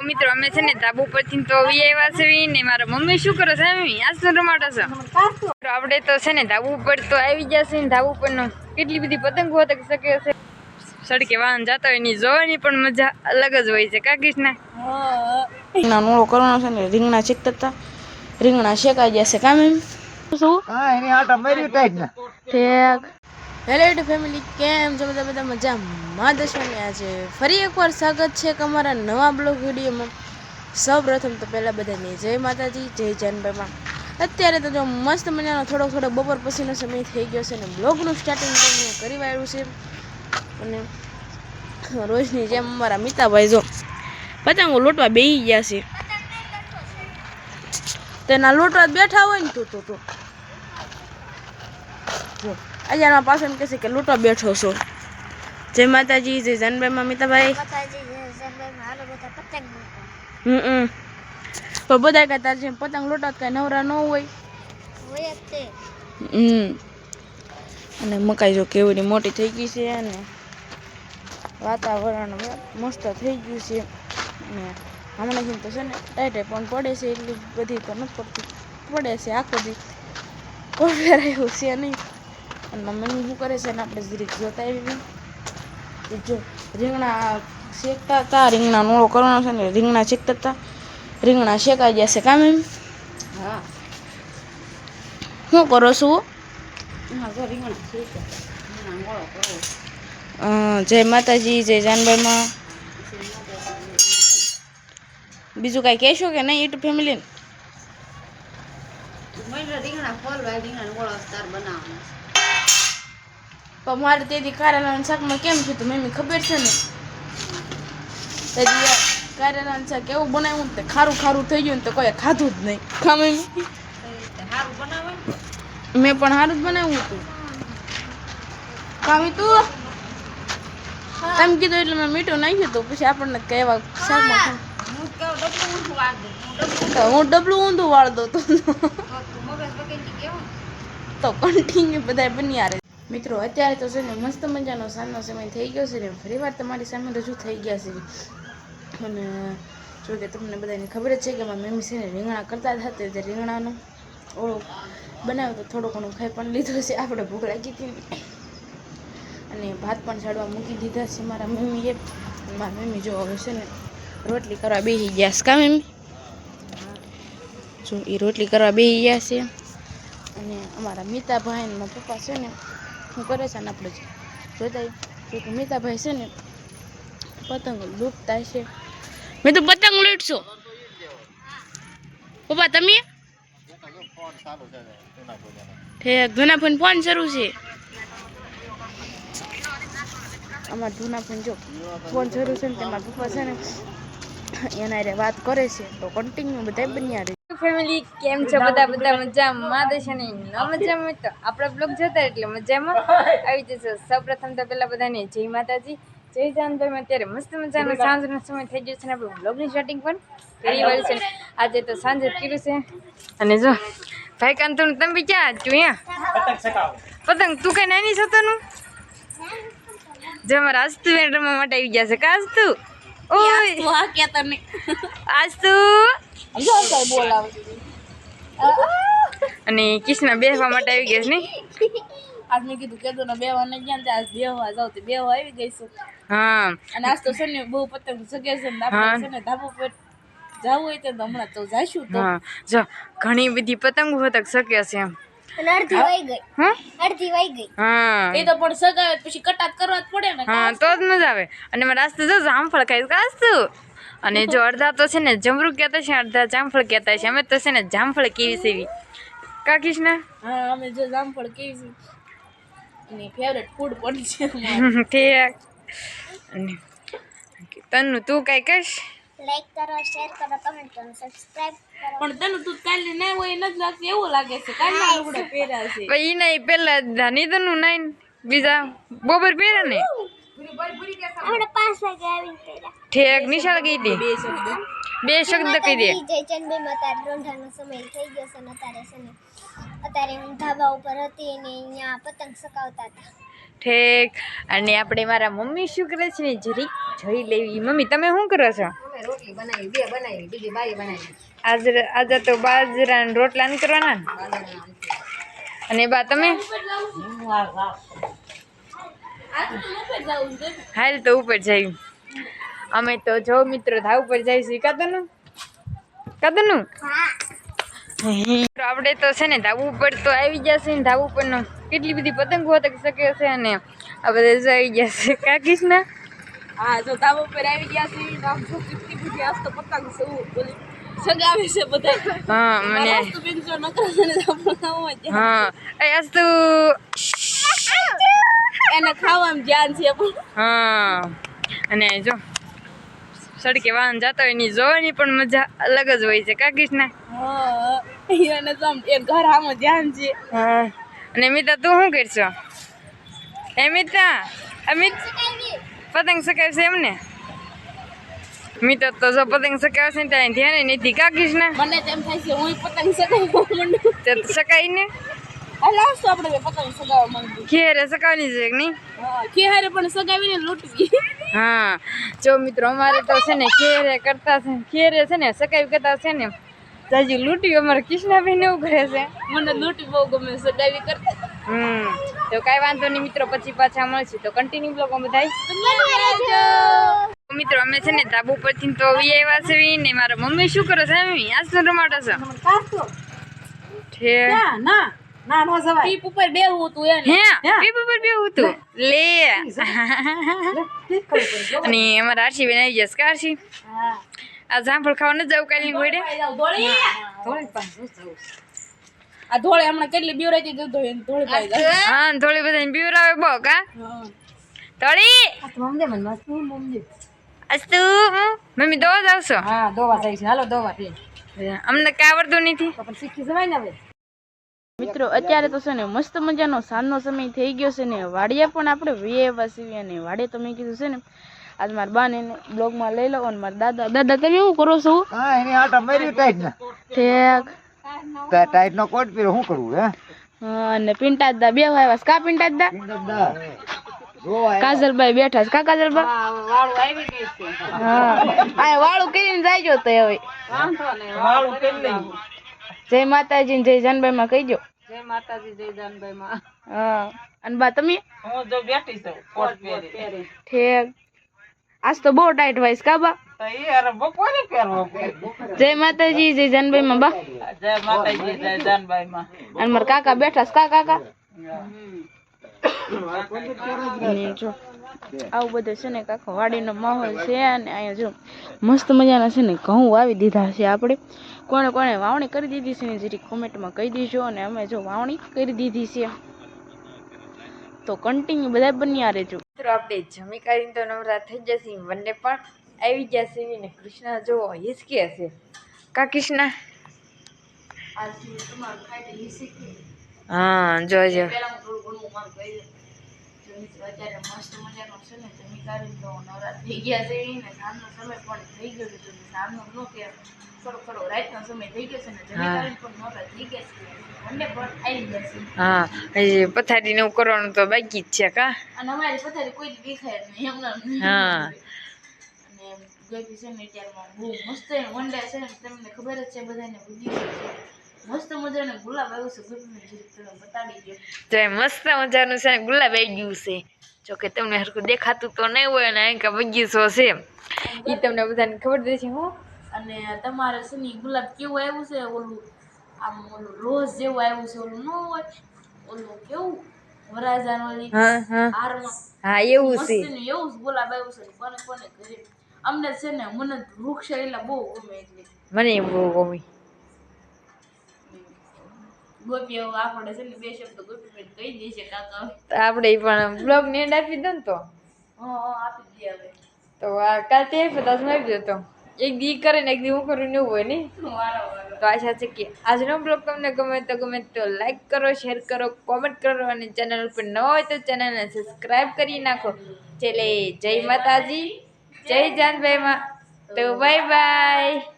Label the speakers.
Speaker 1: મિત્રો અમે છે ને ધાબુ પરથી તો આવ્યા છે ને મારા મમ્મી શું કરે છે મમ્મી આજ તો રમાડે છે આપણે તો છે ને ધાબુ પર તો આવી જશે ને ધાબુ પર કેટલી બધી પતંગો હોતી શકે છે સડકે વાહન જતા હોય ની જોવાની પણ મજા અલગ જ હોય છે કા કૃષ્ણ
Speaker 2: રીંગણા નોળો કરવાનો છે ને રીંગણા શેકતા રીંગણા શેકાઈ જશે કામ એમ શું
Speaker 3: હા એની આટા મેરી ટાઈટ ના
Speaker 2: ઠીક હેલો યુટ્યુબ ફેમિલી કેમ છો બધા મજામાં દશવાની આજે ફરી એકવાર સ્વાગત છે કે અમારા નવા બ્લોગ વિડીયોમાં સૌપ્રથમ તો પહેલાં બધાને જય માતાજી જય જાનબાઈમાં અત્યારે તો જો મસ્ત મજાનો થોડો બપોર પછીનો સમય થઈ ગયો છે ને બ્લોગનું સ્ટાર્ટિંગ પણ કરી વાળ્યું છે અને રોજની જેમ અમારા મિતાભાઈ જો પતંગો લૂંટવા બેસી ગયા છે તેના લૂંટવા બેઠા હોય ને તું જો અહીંયા પાછળ કહે છે કે લૂંટવા બેઠો છો જય માતાજી જય જાનબાઈમાં મિતાભાઈ તો બધા કહેતા છે પતંગ લૂંટવા કઈ નવરા ન હોય અને મકાઈ જો કેવડી મોટી થઈ ગઈ છે અને વાતાવરણ મસ્ત થઈ ગયું છે અને હમણાંથી તો છે ને ટાઈટે પણ પડે છે એટલી બધી તો નથી પડતી પડે છે આખો દી કોઈ ફેરાયું છે નહીં અને મમ્મી શું કરે છે ને આપણે જરીક જોતા આવી જો રીંગણા શેકતા હતા રીંગણા નોળો કરવાનો છે ને રીંગણા શેકતા હતા રીંગણા શેકાઈ જશે કામ એમ હા શું કરો છો જય માતાજી જય જાનબાઈમાં બીજું કઈ કહેશો કે નહીં યુટ્યુબ ફેમિલીને પણ મારે તેથી કારેલાના શાકમાં કેમ છે તો મમ્મી ખબર છે ને તેથી કારેલાનું શાક એવું બનાવ્યું ને ખારું થઈ ગયું ને તો કોઈ ખાધું જ નહીં ખા મમ્મી મેં પણ સારું જ બનાવ્યું હતું કામી તું તમે કીધું એટલે મેં મીઠું નાખ્યું હતું પછી આપણને કહેવા શાકમાં હું ડબલું ઊંધું વાળ દઉં તો કન્ટિન્યુ બધા બન્યા રહે મિત્રો અત્યારે તો છે ને મસ્ત મજાનો સાંજનો સમય થઈ ગયો છે ને ફરી વાર તમારી સામે રજૂ થઈ ગયા છે અને જો કે તમને બધાને ખબર જ છે કે મારી મમ્મી છે ને રીંગણા કરતા હતા તે રીંગણાનો ઓળો બનાવ્યો તો થોડું ઘણું ખાઈ પણ લીધું છે આપણે ભૂખ લાગી હતી અને ભાત પણ ચડવા મૂકી દીધા છે મારા મમ્મીએ મારા મમ્મી જો હવે છે ને રોટલી કરવા બેસી ગયા છે કા મમ્મી જો એ રોટલી કરવા બેસી ગયા છે અને અમારા મિતાભાઈ ને મારા પપ્પા છે ને શું કરે છે ને આપણે જોતા જો કે મિતાભાઈ છે ને પતંગ લૂંટતા છે મેં તો પતંગ લૂંટશો પપ્પા તમે ઠેક જૂના ફોન શરૂ છે અમારા જૂના ફોન જો ફોન શરૂ છે ને તેમાં પપ્પા છે ને એના રે વાત કરે છે તો કન્ટિન્યુ બધા બન્યા રહે
Speaker 1: ફેમિલી કેમ છો બધા મજામાં દેશે ને ન મજામાં તો આપણા બ્લોગ જોતા એટલે મજામાં આવી જશે સૌપ્રથમ તો પેલા બધાને જય માતાજી જય જાનભાઈ અત્યારે મસ્ત મજાનો સાંજનો સમય થઈ ગયો છે ને આપણે બ્લોગની સ્ટાર્ટિંગ પણ કરી વાળી છે આજે તો સાંજે કર્યું છે અને જો ભાઈ કાંતું તમે બી ક્યાં તું અહીંયા પતંગ તું કઈ નાની છો તનું જો મારા હસ્તુ બેન રમવા માટે આવી ગયા છે કાસ તું ઓય
Speaker 2: કે તમે
Speaker 1: આજ તું
Speaker 2: બોલાવે
Speaker 1: અને કિશના બેસવા માટે આવી ગયા છે ને
Speaker 2: આજ મેં કીધું કેદો ને બેવા ને જ્યાં ત્યાં બેહવા જાવ તો બેહવા આવી ગઈ છું
Speaker 1: હા
Speaker 2: અને આજ તો છે ને બહુ પતંગ સગે છે ને આપણે છે ને ધાબા પર જવું હોય તો હમણાં તો જઈશું તો
Speaker 1: હા જો ઘણી બધી પતંગો હોતક શકે છે એમ
Speaker 4: અડધી વાઈ ગઈ
Speaker 1: હા
Speaker 2: એ તો પણ સગાવે પછી કટાત કરવા જ પડે ને
Speaker 1: હા તો જ મજા આવે અને મારા રાસ્તે જો જામફળ ખાઈ કાસતું અને જો અડધા તો છે ને જમરૂ કહેતા છે અડધા જામફળ કહેતા છે અમે તો છે ને જામફળ કેવી છે એવી કા કૃષ્ણ
Speaker 2: હા અમે જો જામફળ કેવી છે એની ફેવરેટ ફૂડ પણ છે
Speaker 1: ઠીક અને તન્નું તું કઈ કહીશ
Speaker 4: લાઈક કરો શેર કરો કમેન્ટ કરો સબસ્ક્રાઇબ કરો
Speaker 2: પણ તને તું કાલે ના હોય નથી લાગતું એવું લાગે છે કાલના લુગડા પહેર્યા છે
Speaker 1: ભાઈ નહીં પેલા ધાની તનું નાઈન બીજા બોબર પહેરે ને
Speaker 4: આપણે 5 વાગે આવીને કર્યા
Speaker 1: ઠેક નિશાળ ગઈ હતી બે શબ્દ કહી દે
Speaker 4: જય ચંદબેન અત્યારે રોંઢાનો સમય થઈ ગયો છે ને અત્યારે હું ધાબા ઉપર હતી ને અહીંયા પતંગ સકાવતા હતા
Speaker 1: ઠીક અને આપણે મારા મમ્મી શું કરે છે ને જરીક જોઈ લેવી મમ્મી તમે શું કરો છો આજે તો બાજરાના રોટલા ન કરવાના ને? અને બા તમે હાલ તો ઉપર જઈ અમે તો જો મિત્રો ધાવ ઉપર જઈશું કાદનું આપણે તો છે ને ધાબુ ઉપર તો આવી જશે ને ધાબુ ઉપર કેટલી બધી પતંગો હતી શકે છે અને આ બધા જઈ જશે કાકીશ ના
Speaker 2: હા જો ધાબા ઉપર આવી ગયા છે આમ જો કેટલી બધી આસ્તો પતંગ છે બોલી સગાવે છે બધા
Speaker 1: હા મને
Speaker 2: તો બેન જો નકરા છે ને ધાબા જ
Speaker 1: હા એ અસ્તુ
Speaker 2: એને ખાવામાં ધ્યાન છે પણ
Speaker 1: હા અને જો સડકે વાહન જતો હોય એની જોવાની પણ મજા અલગ જ હોય છે કાકીશ ના
Speaker 2: હા એને તો એ ઘર આમાં ધ્યાન છે
Speaker 1: હા અને મિતા તું શું કરશો એ મિતા અમિત પતંગ સકાવશે એમને મિતા તો જો પતંગ સકાવશે ને ત્યાં ધ્યાન નથી કાકીશ ના
Speaker 2: મને તેમ થાય છે હું પતંગ સગાવવા માંડું
Speaker 1: તે સકાઈ ને
Speaker 2: અલા તો આપણે પતંગ સગાવવા માંડું
Speaker 1: ખેરે સકાવની છે કે નહીં
Speaker 2: હા કે હારે પણ સગાવીને લૂંટવી
Speaker 1: હા જો મિત્રો અમારે તો છે ને ખેરે કરતા છે ખેરે છે ને સકાવી કરતા છે ને તાજી લૂંટી અમારે કૃષ્ણાબેન એવું કરે છે
Speaker 2: મને લૂંટી બહુ ગમે સગાવી કરતા
Speaker 1: તો કાંઈ વાંધો નહીં મિત્રો પછી પાછા મળશે તો કન્ટિન્યુ બ્લોગમાં બધા મિત્રો અમે છે ને ધાબુ પરથી તો આવ્યા છે ને મારા મમ્મી શું કરે છે મમ્મી આજ તો રમાડે છે
Speaker 2: ના ના નો જવાય પીપ ઉપર બેહવું હતું એને
Speaker 1: હે પીપ ઉપર બેહવું હતું લે અને અમારા આરશીબેન આવી જશે કે આરશી
Speaker 2: હા
Speaker 1: આ જામફળ ખાવા ન જાવ કાલની ઘોડે
Speaker 2: આ ધોળે હમણાં કેટલી બીવરાઈ હતી ધોળી પાઈ જાય
Speaker 1: હા થોડી બધા બીવરાવે બહુ કા થોડી અસ્તુ મમ્મી દોવા જાવશો
Speaker 2: હા દોવા જાય છે હાલો દોવા પી
Speaker 1: અમને કાંઈ આવડતું નથી
Speaker 2: પણ શીખી જવાય ને હવે મિત્રો અત્યારે તો છે ને મસ્ત મજાનો સાંજનો સમય થઈ ગયો છે ને વાડિયા પણ આપણે વેવા સીવી અને વાડે તો મેં કીધું છે ને આજ મારા બાને બ્લોગમાં લઈ લો અને મારા દાદા તમે શું કરો છો
Speaker 3: હા એની આટા માર્યું ટાઈટ ના
Speaker 2: ઠેક
Speaker 3: ટાઈટ નો કોટ પહેરો શું કરવું હે
Speaker 2: અને પિંટા દા બે આવ્યા કા પિંટા દા કાજલભાઈ બેઠા છે કા કાજલભાઈ હા આ વાળું કરીને જાયજો તો હવે જય માતાજી ને જય જાનભાઈ માં કહીજો
Speaker 1: જય માતાજી જય જાનભાઈ માં
Speaker 2: હા અને બા તમે
Speaker 1: હું જો બેઠી છું કોટ પહેરી
Speaker 2: ઠેક આજ તો બહુ ટાઈટ વાઈસ કા બા
Speaker 1: તો એ અરે બપોરે પહેરવો
Speaker 2: જય માતાજી જય જાનભાઈ માં બા
Speaker 1: જય માતાજી જય જાનભાઈ માં
Speaker 2: અને મારા કાકા બેઠા છે કા કાકા જો આવું બધું છે ને કાકા વાડીનો માહોલ છે અને અહીંયા જો મસ્ત મજાના છે ને ઘઉં વાવી દીધા છે આપણે કોણે કોણે વાવણી કરી દીધી છે ને જરી કોમેન્ટમાં કહી દીજો અને અમે જો વાવણી કરી દીધી છે તો કન્ટિન્યુ બધા બન્યા રહેજો મિત્રો આપણે જમી કરીને તો નવરા થઈ જશે વનડે પણ આવી જશે ને કૃષ્ણ જો હિસકે હશે કા કૃષ્ણ હા જોજો અત્યારે મસ્ત મજાનો છે ને જમી કાઢી તો નવરા થઈ ગયા છે ને સાંજનો સમય પણ થઈ ગયો છે સાંજનો નો કે થોડો રાતનો સમય થઈ ગયો છે ને જમી કાઢી પણ નવરા થઈ ગયા છે વનડે પણ આવી જશે હા હજી પથારી ને કરવાનું તો બાકી જ છે કા અને અમારી પથારી કોઈ દેખાય નહીં એમના હા અને ગઈ છે ને અત્યારમાં બહુ મસ્ત વનડે છે ને તમને ખબર જ છે બધાને બુદ્ધિ છે મસ્ત મજાનો ગુલાબ આવ્યો છે ગુલાબને જરીક તમે બતાડી દો તો મસ્ત મજાનું છે ને ગુલાબ આવી ગયું છે જો કે તમને હરખું દેખાતું તો નહીં હોય ને આ બગીચો છે એ તમને બધાને ખબર દે છે હું અને તમારે છે ને ગુલાબ કેવું આવ્યું છે ઓલું આમ ઓલું રોઝ જેવું આવ્યું છે ઓલું ન હોય ઓલું કેવું વરાજાનો હારમાં હા એવું છે એવું જ ગુલાબ આવ્યું છે કોને કોને ઘરે અમને છે ને મને વૃક્ષ એટલે બહુ ગમે એટલે મને બહુ ગમે ગોપીઓ આપણે છે ને બે શબ્દ ગોપી કહી દે છે કાકા આપણે પણ બ્લોગ ને એન્ડ આપી દો ને તો હા આપી દે હવે તો આ કાલ તે પતાસ માં આવી જતો એક દી કરે ને એક દી હું કરું ને એવું હોય ને તો આશા છે કે આજનો બ્લોગ તમને ગમે તો લાઈક કરો શેર કરો કોમેન્ટ કરો અને ચેનલ ઉપર ન હોય તો ચેનલને સબસ્ક્રાઇબ કરી નાખો ચલે જય માતાજી જય જાનભાઈ માં તો બાય બાય